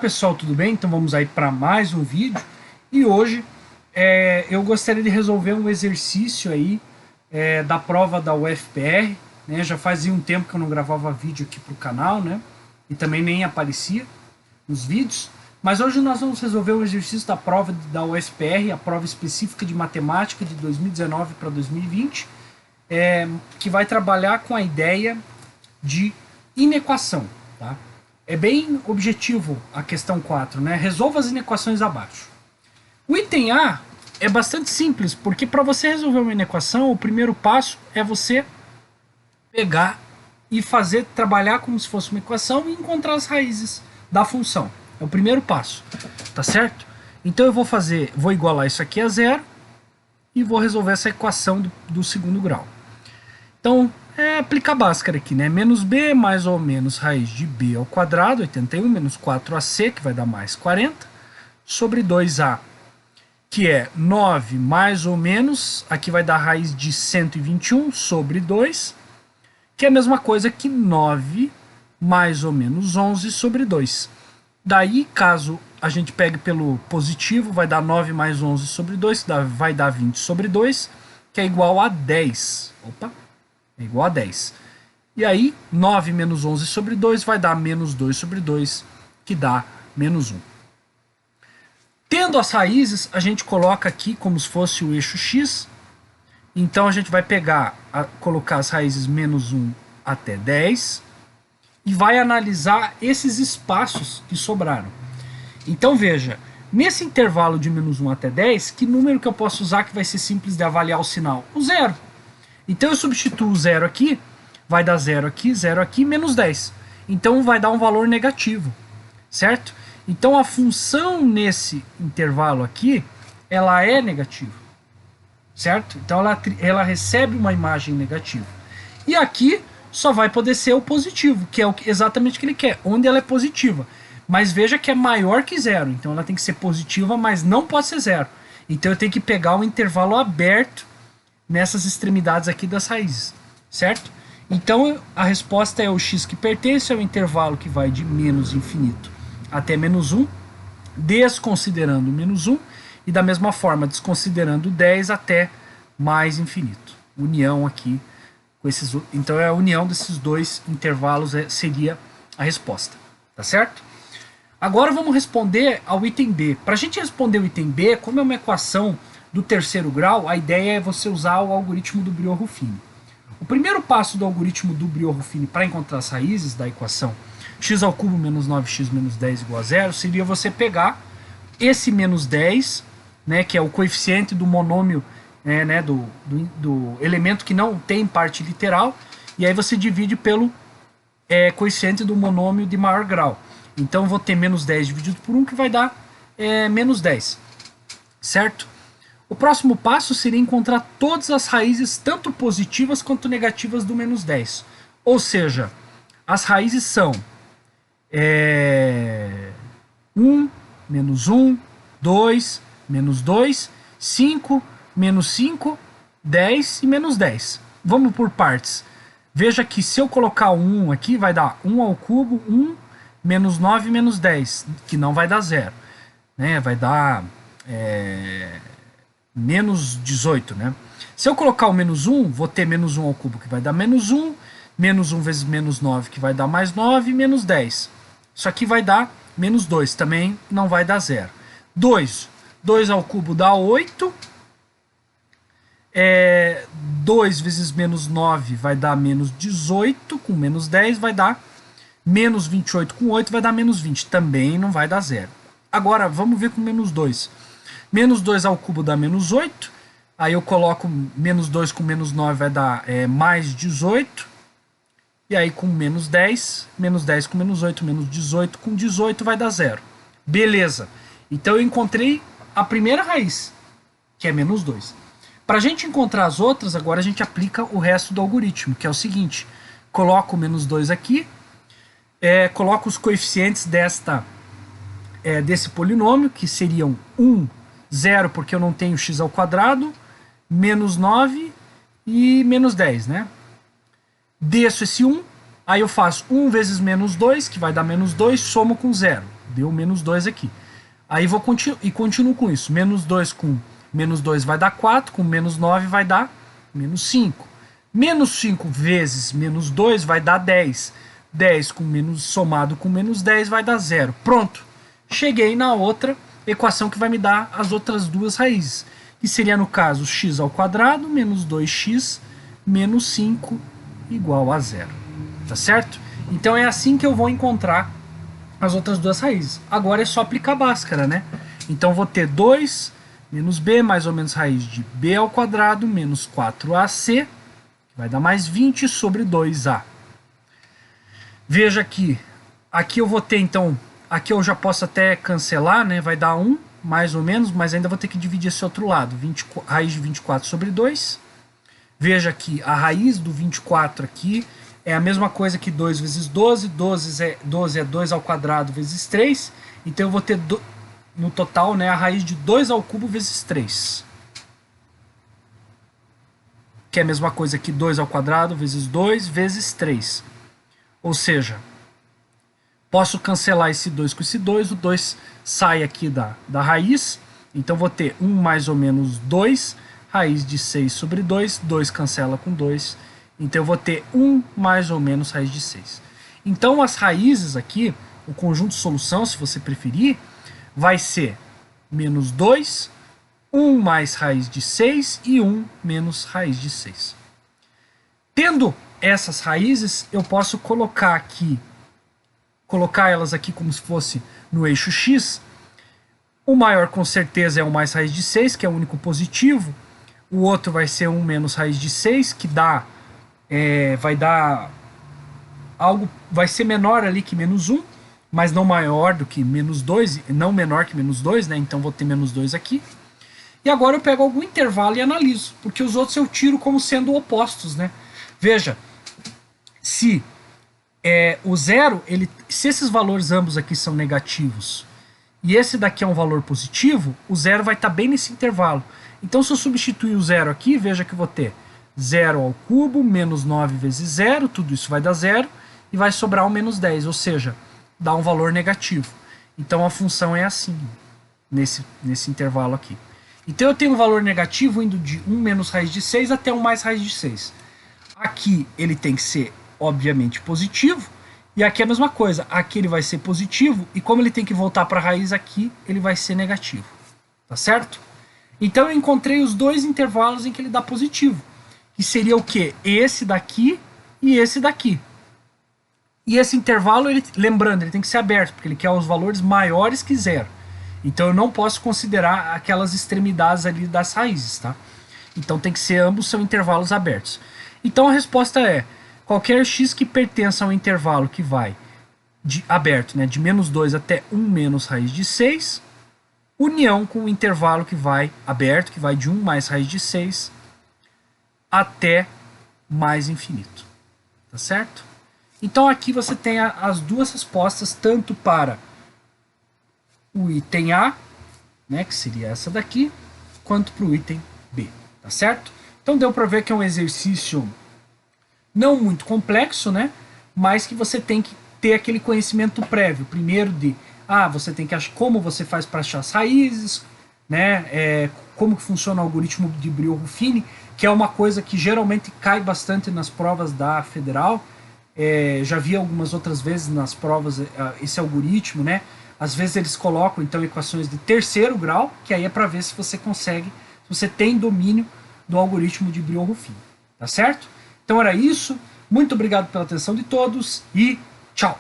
pessoal, tudo bem? Então vamos aí para mais um vídeo e hoje eu gostaria de resolver um exercício aí da prova da UFPR, né? Já fazia um tempo que eu não gravava vídeo aqui para o canal, né? E também nem aparecia nos vídeos, mas hoje nós vamos resolver um exercício da prova da UFPR, a prova específica de matemática de 2019 para 2020, que vai trabalhar com a ideia de inequação, tá? É bem objetivo a questão 4, né? Resolva as inequações abaixo. O item A é bastante simples, porque para você resolver uma inequação, o primeiro passo é você pegar e trabalhar como se fosse uma equação e encontrar as raízes da função. É o primeiro passo, tá certo? Então eu vou igualar isso aqui a zero e vou resolver essa equação do segundo grau. Então, aplicar Bhaskara aqui, né? Menos b mais ou menos raiz de b ao quadrado, 81, menos 4ac, que vai dar mais 40, sobre 2a, que é 9 mais ou menos, aqui vai dar raiz de 121 sobre 2, que é a mesma coisa que 9 mais ou menos 11 sobre 2. Daí, caso a gente pegue pelo positivo, vai dar 9 mais 11 sobre 2, que vai dar 20 sobre 2, que é igual a 10. Opa! É igual a 10. E aí, 9 menos 11 sobre 2 vai dar menos 2 sobre 2, que dá menos 1. Tendo as raízes, a gente coloca aqui como se fosse o eixo x. Então, a gente vai colocar as raízes menos 1 até 10 e vai analisar esses espaços que sobraram. Então, veja, nesse intervalo de menos 1 até 10, que número que eu posso usar que vai ser simples de avaliar o sinal? O zero. Então eu substituo o zero aqui, vai dar 0 aqui, menos 10. Então vai dar um valor negativo, certo? Então a função nesse intervalo aqui, ela é negativa, certo? Então ela recebe uma imagem negativa. E aqui só vai poder ser o positivo, que é exatamente o que ele quer, onde ela é positiva. Mas veja que é maior que zero, então ela tem que ser positiva, mas não pode ser zero. Então eu tenho que pegar um intervalo aberto nessas extremidades aqui das raízes, certo? Então a resposta é o x que pertence ao intervalo que vai de menos infinito até menos 1, desconsiderando menos 1, e da mesma forma desconsiderando 10 até mais infinito. União aqui com esses, então a união desses dois intervalos seria a resposta, tá certo? Agora vamos responder ao item B. Para a gente responder o item B, como é uma equação do terceiro grau, a ideia é você usar o algoritmo do Brio-Ruffini. O primeiro passo do algoritmo do Brio-Ruffini para encontrar as raízes da equação x ao cubo menos 9x menos 10 igual a 0 seria você pegar esse menos 10, né, que é o coeficiente do monômio, né, do elemento que não tem parte literal, e aí você divide pelo coeficiente do monômio de maior grau. Então eu vou ter menos 10 dividido por 1, que vai dar menos 10, certo? O próximo passo seria encontrar todas as raízes, tanto positivas quanto negativas, do menos 10. Ou seja, as raízes são 1, menos 1, 2, menos 2, 5, menos 5, 10 e menos 10. Vamos por partes. Veja que se eu colocar um 1 aqui, vai dar 1 ao cubo, 1, menos 9, menos 10, que não vai dar 0. Né? Vai dar menos 18, né? Se eu colocar o menos 1, vou ter menos 1 ao cubo, que vai dar menos 1, menos 1 vezes menos 9, que vai dar mais 9, menos 10. Isso aqui vai dar menos 2, também não vai dar 0. 2 ao cubo dá 8. 2 vezes menos 9 vai dar menos 18, com menos 10 vai dar menos 28, com 8 vai dar menos 20, também não vai dar 0. Agora, vamos ver com menos 2. Menos 2 ao cubo dá menos 8. Aí eu coloco menos 2 com menos 9 vai dar mais 18. E aí com menos 10 com menos 8, menos 18 com 18 vai dar 0. Beleza. Então eu encontrei a primeira raiz, que é menos 2. Para a gente encontrar as outras, agora a gente aplica o resto do algoritmo, que é o seguinte. Coloco o menos 2 aqui. Coloco os coeficientes desse polinômio, que seriam 1, 0, porque eu não tenho x ao quadrado, menos 9 e menos 10, né? Desço esse 1, aí eu faço 1 vezes menos 2, que vai dar menos 2, somo com 0. Deu menos 2 aqui. Aí vou continuo com isso. Menos 2 com menos 2 vai dar 4, com menos 9 vai dar menos 5. Menos 5 vezes menos 2 vai dar 10. 10 com menos, somado com menos 10 vai dar 0. Pronto. Cheguei na outra equação que vai me dar as outras duas raízes. Que seria, no caso, x ao quadrado menos 2x menos 5 igual a 0. Tá certo? Então é assim que eu vou encontrar as outras duas raízes. Agora é só aplicar Bhaskara, né? Então vou ter 2 menos b mais ou menos raiz de b ao quadrado menos 4ac, que vai dar mais 20 sobre 2a. Veja aqui eu vou ter então, aqui eu já posso até cancelar, né? Vai dar 1 mais ou menos, mas ainda vou ter que dividir esse outro lado. Raiz de 24 sobre 2. Veja aqui, a raiz do 24 aqui é a mesma coisa que 2 vezes 12. 12 é 2 ao quadrado vezes 3. Então eu vou ter, no total, né, a raiz de 2 ao cubo vezes 3. Que é a mesma coisa que 2 ao quadrado vezes 2 vezes 3. Ou seja, posso cancelar esse 2 com esse 2. O 2 sai aqui da raiz. Então vou ter 1 mais ou menos 2. Raiz de 6 sobre 2. 2 cancela com 2. Então eu vou ter 1 mais ou menos raiz de 6. Então as raízes aqui, o conjunto de solução, se você preferir, vai ser menos 2, 1 mais raiz de 6 e 1 menos raiz de 6. Tendo essas raízes, eu posso colocar elas aqui como se fosse no eixo x. O maior com certeza é 1 mais raiz de 6, que é o único positivo. O outro vai ser 1 menos raiz de 6, que vai dar algo, vai ser menor ali que menos 1, mas não maior do que menos 2, não menor que menos 2, né? Então vou ter menos 2 aqui. E agora eu pego algum intervalo e analiso, porque os outros eu tiro como sendo opostos, né? Veja, se o zero, se esses valores ambos aqui são negativos e esse daqui é um valor positivo, o zero vai estar bem nesse intervalo. Então se eu substituir o zero aqui, veja que eu vou ter 0 ao cubo, menos 9 vezes 0, tudo isso vai dar 0, e vai sobrar um menos 10, ou seja, dá um valor negativo. Então a função é assim, nesse intervalo aqui. Então eu tenho um valor negativo indo de 1 menos raiz de 6 até 1 mais raiz de 6. Aqui ele tem que ser, obviamente, positivo, e aqui é a mesma coisa. Aqui ele vai ser positivo, e como ele tem que voltar para a raiz aqui, ele vai ser negativo. Tá certo? Então eu encontrei os dois intervalos em que ele dá positivo. Que seria o quê? Esse daqui e esse daqui. E esse intervalo, lembrando, ele tem que ser aberto, porque ele quer os valores maiores que zero. Então eu não posso considerar aquelas extremidades ali das raízes, tá? Então tem que ser, ambos são intervalos abertos. Então a resposta é, qualquer x que pertença ao intervalo que vai aberto, né, de menos 2 até 1 menos raiz de 6, união com o intervalo que vai aberto, que vai de 1 mais raiz de 6 até mais infinito. Tá certo? Então aqui você tem as duas respostas, tanto para o item A, né, que seria essa daqui, quanto para o item B. Tá certo? Então deu para ver que é um exercício não muito complexo, né, mas que você tem que ter aquele conhecimento prévio. Primeiro você tem que achar como você faz para achar as raízes, né, como que funciona o algoritmo de Brillo-Ruffini, que é uma coisa que geralmente cai bastante nas provas da Federal. Já vi algumas outras vezes nas provas esse algoritmo, né? Às vezes eles colocam então equações de terceiro grau, que aí é para ver se você consegue, se você tem domínio do algoritmo de Brillo-Ruffini. Tá certo? Então era isso. Muito obrigado pela atenção de todos e tchau!